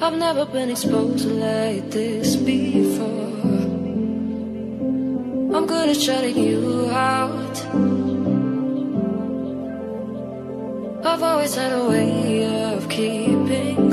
I've never been exposed like this before. I'm good at shutting you out. I've always had a way of keeping